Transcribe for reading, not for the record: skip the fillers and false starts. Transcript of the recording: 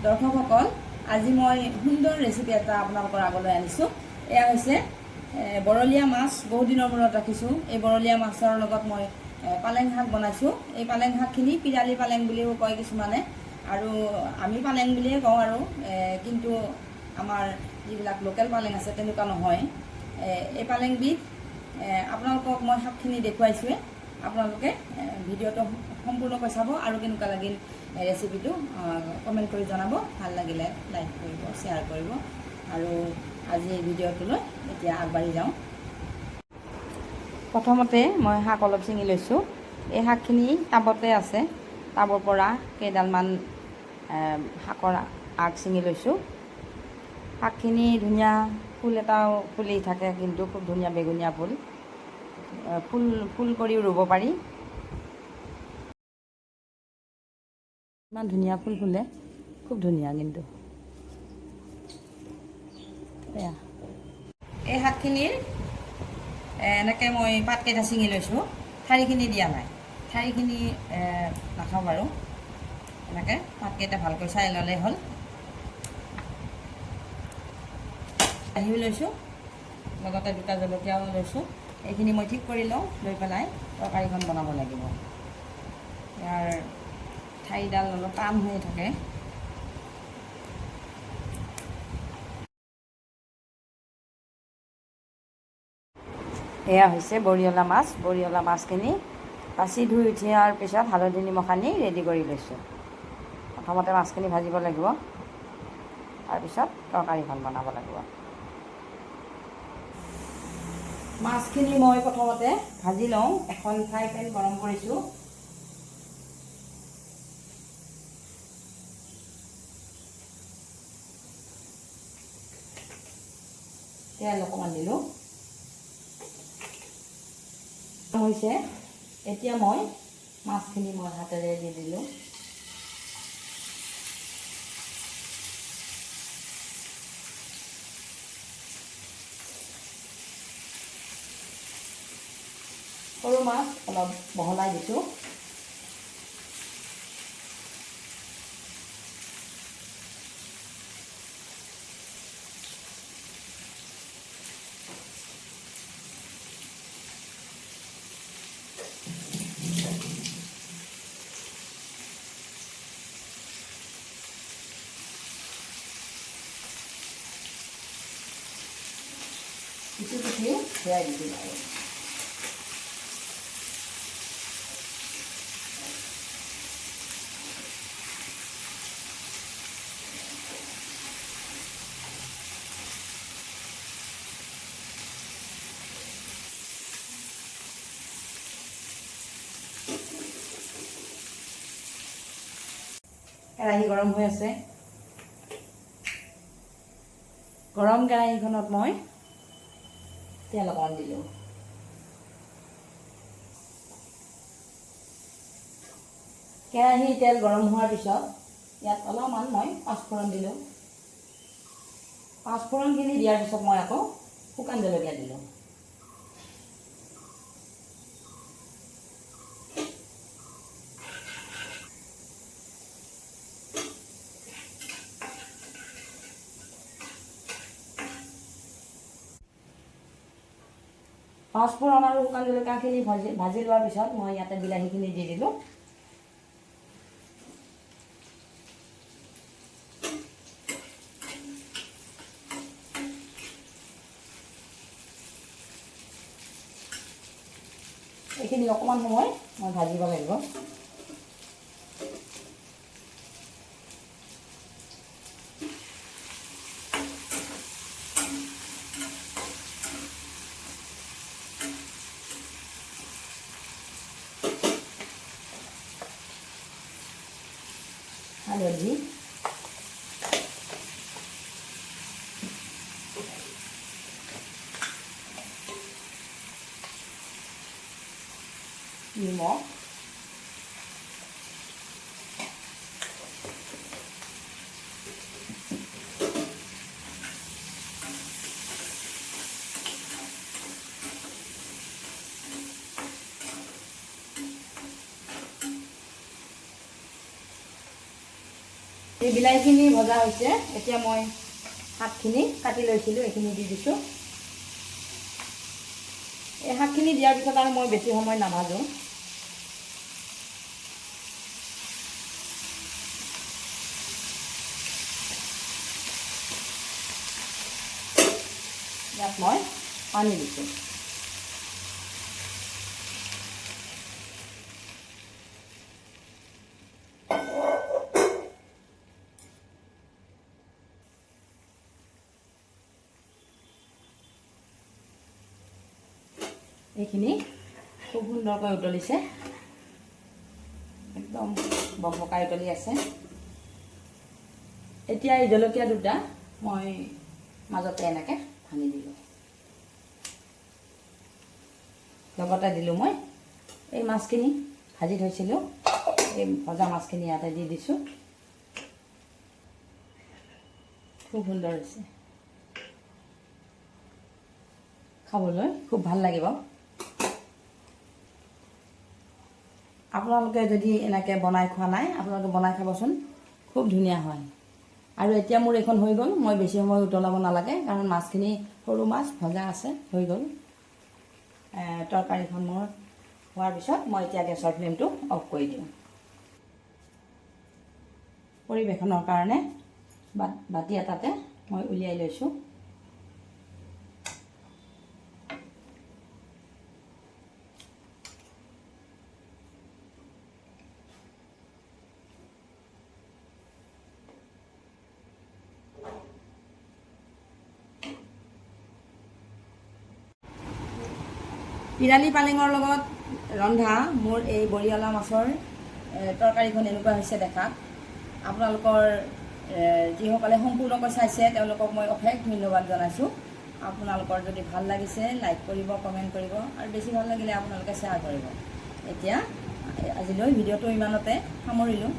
দৰ্শকসকল, আজি মই সুন্দৰ ৰেচিপি এটা আপোনালোকৰ আগলৈ আনিছোঁ। এয়া হৈছে বৰলীয়া মাছ। বহুদিনৰ মূৰত ৰাখিছোঁ। এই বৰলীয়া মাছৰ লগত মই পালেং শাক বনাইছোঁ। এই পালেং শাকখিনি পিৰালি পালেং বুলিও কয় কিছুমানে, আৰু আমি পালেং বুলিয়ে কওঁ আৰু কিন্তু আমাৰ যিবিলাক লোকেল পালেং আছে তেনেকুৱা নহয়। এই পালেংবিধ আপোনালোকক মই শাকখিনি দেখুৱাইছোঁৱে। আপোনালোকে ভিডিঅ'টো সম্পূৰ্ণকৈ চাব আৰু কেনেকুৱা লাগিল ৰেচিপিটো কমেণ্ট কৰি জনাব। ভাল লাগিলে লাইক কৰিব, শ্বেয়াৰ কৰিব। আৰু আজি এই ভিডিঅ'টোলৈ এতিয়া আগবাঢ়ি যাওঁ। প্ৰথমতে মই শাক অলপ ছিঙি লৈছোঁ। এই শাকখিনি টাবতে আছে। টাবৰ পৰা কেইডালমান শাকৰ আগ ছিঙি লৈছোঁ। শাকখিনি ধুনীয়া, ফুল এটাও ফুলি থাকে, কিন্তু খুব ধুনীয়া বেঙুনীয়া ফুল। ফুল কৰিও ৰুব পাৰি। ইমান ধুনীয়া ফুল ফুলে, খুব ধুনীয়া। কিন্তু এই শাকখিনিৰ এনেকৈ মই পাতকেইটা ছিঙি লৈছোঁ। ঠাৰিখিনি দিয়া নাই, ঠাৰিখিনি নাখাওঁ বাৰু। এনেকৈ পাতকেইটা ভালকৈ চাই ল'লেই হ'ল। আহিও লৈছোঁ, লগতে দুটা জলকীয়াও লৈছোঁ। এইখিনি মই ঠিক কৰি লওঁ, লৈ পেলাই তৰকাৰীখন বনাব লাগিব। ইয়াৰ ঠাৰিডাল অলপ টান হৈ থাকে। এয়া হৈছে বৰিয়লা মাছ। বৰিয়লা মাছখিনি বাছি ধুই উঠি অহাৰ পিছত হালধি নিমখ সানি ৰেডি কৰি লৈছোঁ। প্ৰথমতে মাছখিনি ভাজিব লাগিব, তাৰপিছত তৰকাৰীখন বনাব লাগিব। মাছখিনি মই প্ৰথমতে ভাজি লওঁ। এখন ফ্ৰাই পেন গৰম কৰিছোঁ। তেল অকণমান দিলোঁ। হৈছে, এতিয়া মই মাছখিনি হাতেৰে দি দিলোঁ। সৰু মাছ অলপ বহলাই দিছোঁ। কিছু সেয়াই দি দিম আৰু কেৰাহী গৰম হৈ আছে। গৰম কেৰাহীখনত মই তেল অকণমান দিলোঁ। কেৰাহী তেল গৰম হোৱাৰ পিছত ইয়াত অলপমান মই পাঁচফোৰণ দিলোঁ। পাঁচফোৰণখিনি দিয়াৰ পিছত মই আকৌ শুকান জলকীয়া দিলোঁ। পাঁচফোৰণ আৰু শুকান জলকীয়াখিনি ভাজি লোৱাৰ পিছত মই ইয়াতে বিলাহীখিনি দি দিলোঁ। এইখিনি অকণমান সময় মই ভাজিব লাগিব। হালধি, নিমখ, এই বিলাহীখিনি ভজা হৈছে। এতিয়া মই শাকখিনি কাটি লৈছিলোঁ এইখিনি দি দিছোঁ। এই শাকখিনি দিয়াৰ পিছত আৰু মই বেছি সময় নাভাজোঁ। ইয়াত মই পানী দিছোঁ। এইখিনি খুব সুন্দৰকৈ উতলিছে, একদম বকবকাই উতলি আছে। এতিয়া এই জলকীয়া দুটা মই মাজতে এনেকৈ ভাঙি দিলোঁ। লগতে দিলোঁ মই এই মাছখিনি ভাজি থৈছিলোঁ, এই ভজা মাছখিনি ইয়াতে দি দিছোঁ। খুব সুন্দৰ হৈছে, খাবলৈ খুব ভাল লাগিব। আপোনালোকে যদি এনেকৈ বনাই খোৱা নাই, আপোনালোকে বনাই খাবচোন, খুব ধুনীয়া হয়। আৰু এতিয়া মোৰ এইখন হৈ গ'ল, মই বেছি সময় উতলাব নালাগে, কাৰণ মাছখিনি সৰু মাছ ভজা আছে, হৈ গ'ল। তৰকাৰীখন মোৰ হোৱাৰ পিছত মই এতিয়া গেছৰ ফ্লেমটো অফ কৰি দিওঁ। পৰিৱেশনৰ কাৰণে বাতি এটাতে মই উলিয়াই লৈছোঁ। পিৰালি পালেঙৰ লগত ৰন্ধা মোৰ এই বৰিয়লা মাছৰ তৰকাৰীখন এনেকুৱা হৈছে দেখাত। আপোনালোকৰ যিসকলে সম্পূৰ্ণকৈ চাইছে তেওঁলোকক মই অশেষ ধন্যবাদ জনাইছোঁ। আপোনালোকৰ যদি ভাল লাগিছে লাইক কৰিব, কমেণ্ট কৰিব, আৰু বেছি ভাল লাগিলে আপোনালোকে শ্বেয়াৰ কৰিব। এতিয়া আজিলৈ ভিডিঅ'টো ইমানতে সামৰিলোঁ।